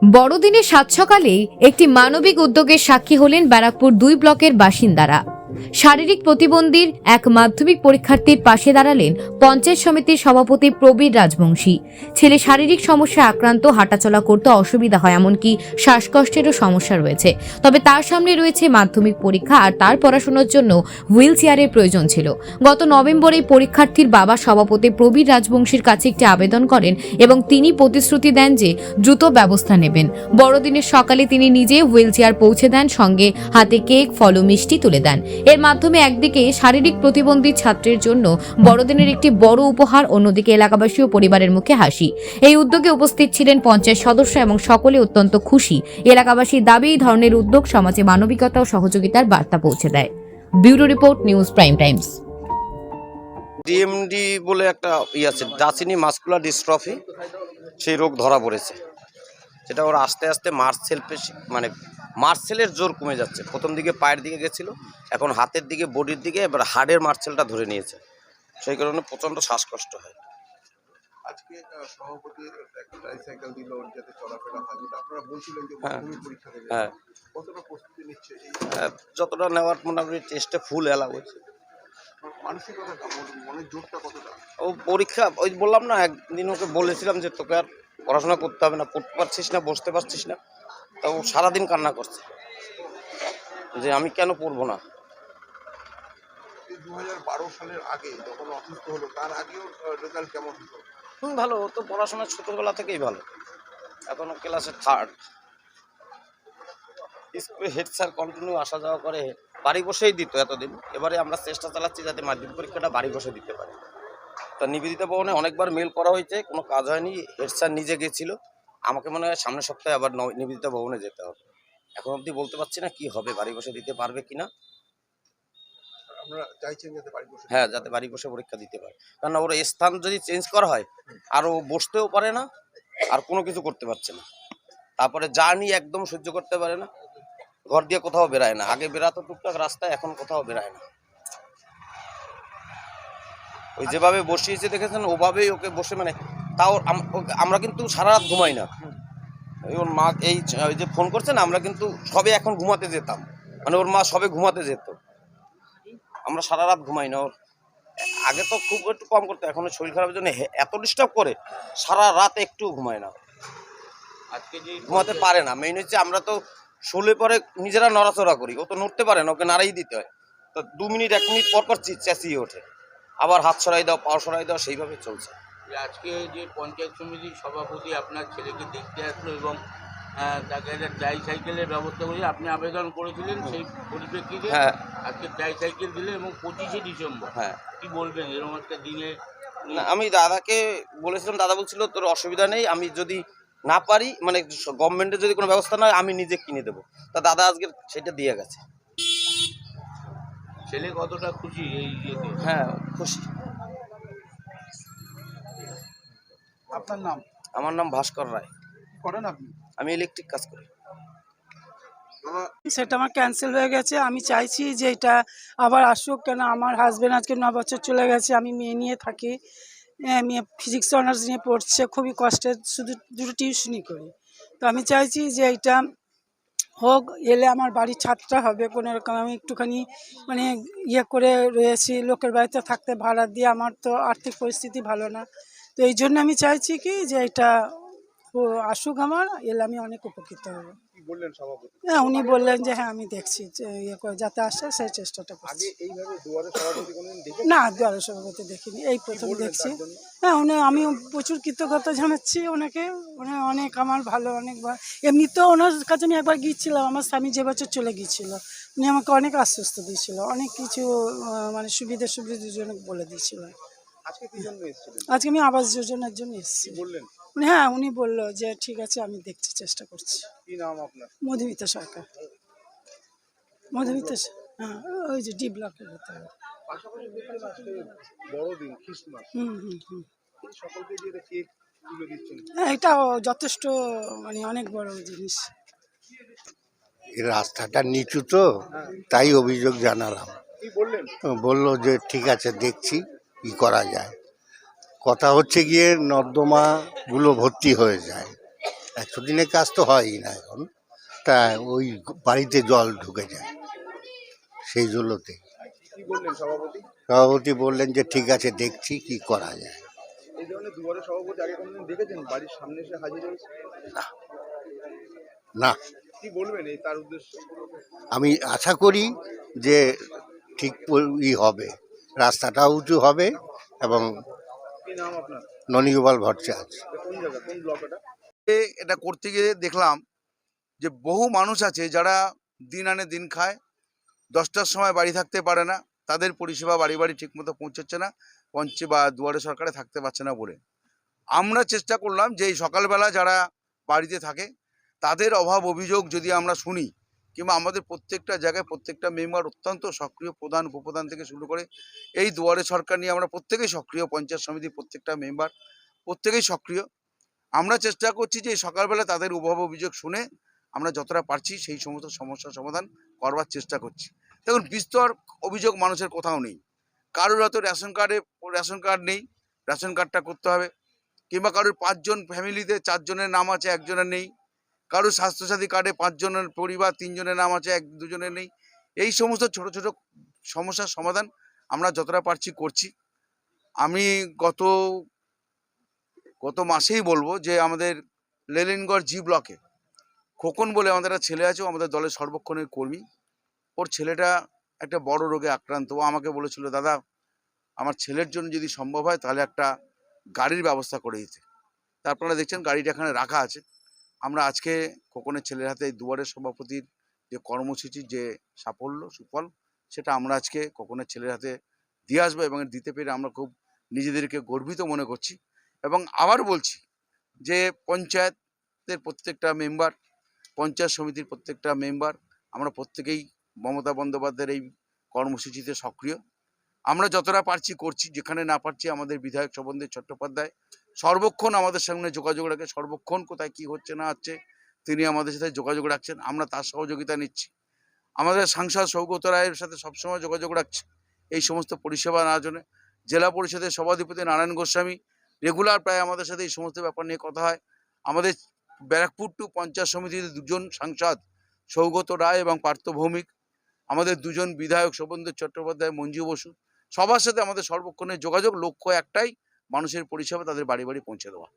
বড়দিনে সাত সকালেই একটি মানবিক উদ্যোগের সাক্ষী হলেন ব্যারাকপুর 2 ব্লকের বাসিন্দারা। শারীরিক প্রতিবন্ধীর এক মাধ্যমিক পরীক্ষার্থীর পাশে দাঁড়ালেন পঞ্চায়েত সমিতির সভাপতি প্রবীর রাজবংশী। ছেলে শারীরিক সমস্যা আক্রান্ত, হাঁটাচলা করতে অসুবিধা হয়, এমনকি শ্বাসকষ্টেরও সমস্যা রয়েছে। তবে তার সামনে রয়েছে মাধ্যমিক পরীক্ষা, আর তার পড়াশোনার জন্য হুইল চেয়ারের প্রয়োজন ছিল। গত নভেম্বরে পরীক্ষার্থীর বাবা সভাপতি প্রবীর রাজবংশীর কাছে একটি আবেদন করেন এবং তিনি প্রতিশ্রুতি দেন যে দ্রুত ব্যবস্থা নেবেন। বড়দিনের সকালে তিনি নিজে হুইল চেয়ার পৌঁছে দেন, সঙ্গে হাতে কেক, ফল ও মিষ্টি তুলে দেন। এর মাধ্যমে একদিকে শারীরিক প্রতিবন্ধী ছাত্রের জন্য বড়দিনের একটি বড় উপহার, অন্যদিকে এলাকাবাসী ও পরিবারের মুখে হাসি। এই উদ্যোগে উপস্থিত ছিলেন পঞ্চায়েত সদস্য এবং সকলে অত্যন্ত খুশি। এলাকাবাসীর দাবি, এই ধরনের উদ্যোগ সমাজে মানবিকতা ও সহযোগিতার বার্তা পৌঁছে দেয়। Bureau report, news prime Times. DMD বলে একটা আছে, ডাচিনি মাসকুলার ডিস্ট্রফি, সেই রোগ ধরা পড়েছে। সেটা ওর আস্তে আস্তে মার্সেল পেশি, মানে মার্সেলের জোর কমে যাচ্ছে। প্রথম দিকে পায়ের দিকে গেছিল, এখন হাতের দিকে, বডির দিকে, এবার হাড়ের মার্সেলটা ধরে নিয়েছে। সেই কারণে প্রচণ্ড শ্বাসকষ্ট হয়। আজকে সভাপতি একটা ট্রাইসাইকেল দিল যাতে চলাফেরা হয়, কিন্তু আপনারা বলছিলেন যে মাধ্যমিক পরীক্ষা দেবে। হ্যাঁ, কতটা প্রস্তুতি নিচ্ছে এই যতটা নেওয়ার মোটামুটি টেস্টে ফুল এলাও হয়েছে। মানসিকতা, মনের জোরটা কতটা? ও পরীক্ষা, ওই বললাম না, একদিন ওকে বলেছিলাম যে তোকে আর পড়াশোনা করতে হবে না, পড়তে পারছিস না, বসতে পারছিস না, তা ও সারাদিন কান্না করছে যে আমি কেন পড়বো না। 2012 সালের আগে যখন অসুস্থ হলো, তার আগেও রেজাল্ট কেমন হতো? ভালো, ও তো পড়াশোনা ছোটবেলা থেকেই ভালো, এখনো ক্লাসে 3rd। স্কুলে হেড স্যার কন্টিনিউ আসা যাওয়া করে, বাড়ি বসেই দিত এতদিন। এবারে আমরা চেষ্টা চালাচ্ছি যাতে মাধ্যমিক পরীক্ষাটা বাড়ি বসে দিতে পারি। তা নিবেদিতা ভবনে অনেকবার মেল করা হয়েছে, কোনো কাজ হয়নি। হেড স্যার নিজে গেছিল, আমাকে মনে হয় সামনের সপ্তাহে আবার নিবেদিতা ভবনে যেতে হবে। এখন অবধি বলতে পারছি না কি হবে, বাড়ি বসে দিতে পারবে কিনা। আমরা চাইছেন যাতে বাড়ি বসে, হ্যাঁ, যাতে বাড়ি বসে পরীক্ষা দিতে পারে, কারণ ওর স্থান যদি চেঞ্জ করা হয় আর ও বসতেও পারে না, আর কোনো কিছু করতে পারছে না। তারপরে জার্নি একদম সহ্য করতে পারে না, ঘর দিয়ে কোথাও বেরায় না। আগে বেরাতো টুকটাক রাস্তায়, এখন কোথাও বেরায় না। ওই যেভাবে বসিয়েছে দেখেছেন, ওভাবেই ওকে বসে, মানে তাও আমরা কিন্তু সারা রাত ঘুমাই না। ওর মা এই যে ফোন করছেন, আমরা কিন্তু সবে এখন ঘুমাতে যেতাম, মানে ওর মা সবে ঘুমাতে যেত, আমরা সারা রাত ঘুমাই না। ওর আগে তো খুব একটু কম করতো, এখন শরীর খারাপের জন্য এত ডিস্টার্ব করে, সারা রাত একটু ঘুমায় না, আজকে যে ঘুমাতে পারে না। মেইন হচ্ছে আমরা তো শুলে পরে নিজেরা নড়াচড়া করি, ও তো নড়তে পারে না, ওকে নাড়াই দিতে হয়। তো 2 মিনিট 1 মিনিট পর পর চেঁচিয়ে ওঠে, আবার হাত সরাই দাও, পা সরাই দাও, সেইভাবে চলছে। আজকে যে পঞ্চায়েত সমিতির সভাপতি আপনার ছেলেকে দেখতে আসলো এবং তাকে একটা ট্রাইসাইকেলের ব্যবস্থা করে আপনি আবেদন করেছিলেন, সেই পরিপ্রেক্ষিতে হ্যাঁ, আজকে ট্রাইসাইকেল দিলে এবং 25শে ডিসেম্বর। হ্যাঁ, কি বলবেন এরকম একটা দিনে? না, আমি দাদাকে বলেছিলাম, দাদা বলছিল তোর অসুবিধা নেই, আমি যদি না পারি, মানে গভর্নমেন্টের যদি কোনো ব্যবস্থা না হয় আমি নিজে কিনে দেবো। তা দাদা আজকে সেটা দিয়ে গেছে। ছেলে কতটা খুশি এই ইয়েতে? হ্যাঁ, খুশি। আপনার নাম? আমার নাম ভাস্কর রায়। করেন আপনি? আমি ইলেকট্রিক কাজ করি। সেটা আমার ক্যান্সেল হয়ে গেছে। আমি চাইছি যে এটা আবার আসুক, কেন আমার হাজব্যান্ড আজকে 9 বছর চলে গেছে, আমি মেয়ে নিয়ে থাকি, মেয়ে ফিজিক্স অনার্স নিয়ে পড়ছে, খুবই কষ্টে, শুধু 2টো টিউশনই করি। তো আমি চাইছি যে এটা হোক, এলে আমার বাড়ির ছাদটা হবে কোনো রকম। আমি একটুখানি মানে ইয়ে করে রয়েছি, লোকের বাড়িতে থাকতে ভাড়া দিয়ে, আমার তো আর্থিক পরিস্থিতি ভালো না। তো এই জন্য আমি চাইছি কি যে এটা আসুক, আমার এলে আমি অনেক উপকৃত হব। কি বললেন সভাপতি? হ্যাঁ, উনি বললেন যে হ্যাঁ আমি দেখছি যে ইয়ে করে যাতে আসে, সেই চেষ্টাটা আগে করছি। এইভাবে দুয়ারে সভাপতি কোনদিন দেখে? না, দুয়ারে সভাপতি দেখিনি, এই প্রথম দেখছি। হ্যাঁ, আমি প্রচুর কৃতজ্ঞতা জানাচ্ছি ওনাকে। উনি অনেক আমার ভালো, অনেকবার এমনিতেও ওনার কাছে আমি একবার গিয়েছিলাম, আমার স্বামী যে বছর চলে গিয়েছিল, উনি আমাকে অনেক আশ্বস্ত দিয়েছিল, অনেক কিছু মানে সুবিধার জন্য বলে দিয়েছিল। আজকে কি জন্য এসেছিলেন? আজকে আমি আবাস যোজনার জন্য এসেছি। বললেন হ্যাঁ, উনি বললো যে ঠিক আছে, আমি দেখছি, চেষ্টা করছি। কি নাম আপনার? মধুমিতা সরকার। মধুমিতা, হ্যাঁ, ওই যে ডি ব্লকের ভেতরে। পাশাপাশি দেখলেন আজকে বড়দিন, খ্রিস্টমাস, হুম হুম হুম এই সকলকে দিয়ে কেক তুলে দিচ্ছেন। হ্যাঁ, এটাও যথেষ্ট, মানে অনেক বড় জিনিস। এই রাস্তাটা নিচু তো, তাই অভিযোগ জানালাম। কি বললেন? বললো যে ঠিক আছে, দেখছি কি করা যায়। কথা হচ্ছে গিয়ে নর্দমাগুলো ভর্তি হয়ে যায়, 100 দিনের কাজ তো হয়ই না এখন, তা ওই বাড়িতে জল ঢুকে যায় সেই জন্যতে। কি বললেন সভাপতি? সভাপতি বললেন যে ঠিক আছে, দেখছি কি করা যায়। এই ধরনের দুবারের সভাপতি আগে কোনোদিন দেখেছেন বাড়ির সামনে এসে হাজির হয়েছে? না, কি বলবেন এই তার উদ্দেশ্যে? আমি আশা করি যে ঠিক হবে, রাস্তাটা উঁচু হবে এবং কি নাম আপনার? ননীগোপাল ভট্টাচার্য। কোন জায়গা, কোন ব্লক এটা? এটা করতে গিয়ে দেখলাম যে বহু মানুষ আছে যারা দিন আনে দিন খায়, 10টার সময় বাড়ি থাকতে পারে না, তাদের পরিষেবা বাড়ি বাড়ি ঠিকমতো পৌঁছচ্ছে না, পঞ্চে বা দুয়ারে সরকারে থাকতে পারছে না বলে আমরা চেষ্টা করলাম যে এই সকালবেলা যারা বাড়িতে থাকে তাদের অভাব অভিযোগ যদি আমরা শুনি, কিংবা আমাদের প্রত্যেকটা জায়গায় প্রত্যেকটা মেম্বার অত্যন্ত সক্রিয়, প্রধান উপপ্রধান থেকে শুরু করে এই দুয়ারে সরকার নিয়ে আমরা প্রত্যেকেই সক্রিয়, পঞ্চায়েত সমিতির প্রত্যেকটা মেম্বার প্রত্যেকেই সক্রিয়। আমরা চেষ্টা করছি যে সকালবেলা তাদের অভাব অভিযোগ শুনে আমরা যতটা পারছি সেই সমস্ত সমস্যার সমাধান করবার চেষ্টা করছি। দেখুন, বিস্তর অভিযোগ মানুষের কোথাও নেই, কারোর হয়তো রেশন কার্ড নেই, রেশন কার্ডটা করতে হবে, কিংবা কারোর 5 জন ফ্যামিলিতে 4 জনের নাম আছে, 1 জনের নেই, কারোর স্বাস্থ্যসাথী কার্ডে 5 জনের পরিবার 3 জনের নাম আছে, 1-2 জনের নেই। এই সমস্ত ছোট ছোট সমস্যার সমাধান আমরা যতটা পারছি করছি। আমি গত মাসেই বলবো যে আমাদের লেলিনগড় জি ব্লকে খোকন বলে আমাদের একটা ছেলে আছে, আমাদের দলের সর্বক্ষণের কর্মী। ওর ছেলেটা একটা বড় রোগে আক্রান্ত। ও আমাকে বলেছিল, দাদা আমার ছেলের জন্য যদি সম্ভব হয় তাহলে একটা গাড়ির ব্যবস্থা করে দিতে। তা আপনারা দেখছেন গাড়িটা এখানে রাখা আছে। আমরা আজকে খোকনের ছেলের হাতে দুয়ারের সভাপতির যে কর্মসূচির যে সাফল্য সুফল, সেটা আমরা আজকে খোকনের ছেলের হাতে দিয়ে আসবো, এবং দিতে পেরে আমরা খুব নিজেদেরকে গর্বিত মনে করছি। এবং আবার বলছি যে পঞ্চায়েতের প্রত্যেকটা মেম্বার, পঞ্চায়েত সমিতির প্রত্যেকটা মেম্বার, আমরা প্রত্যেকেই মমতা বন্দ্যোপাধ্যায়ের এই কর্মসূচিতে সক্রিয়। আমরা যতটা পারছি করছি, যেখানে না পারছি আমাদের বিধায়ক শোভনদেব চট্টোপাধ্যায় সর্বক্ষণ আমাদের সঙ্গে যোগাযোগ রাখে, সর্বক্ষণ কোথায় কি হচ্ছে না হচ্ছে তিনি আমাদের সাথে যোগাযোগ রাখছেন, আমরা তার সহযোগিতা নিচ্ছি। আমাদের সাংসদ সৌগত রায়ের সাথে সবসময় যোগাযোগ রাখছি এই সমস্ত পরিষেবা নেওয়ার জন্য। জেলা পরিষদের সভাধিপতি নারায়ণ গোস্বামী রেগুলার প্রায় আমাদের সাথে এই সমস্ত ব্যাপার নিয়ে কথা হয়। আমাদের ব্যারাকপুর টু পঞ্চায়েত সমিতির 2 জন সাংসদ সৌগত রায় এবং পার্থ ভৌমিক, আমাদের 2 জন বিধায়ক শোভনদেব চট্টোপাধ্যায়, মঞ্জু বসু, সবার সাথে আমাদের সর্বক্ষণের যোগাযোগ, লক্ষ্য একটাই, মানুষের পরিষেবা তাদের বাড়ি বাড়ি পৌঁছে দেওয়া।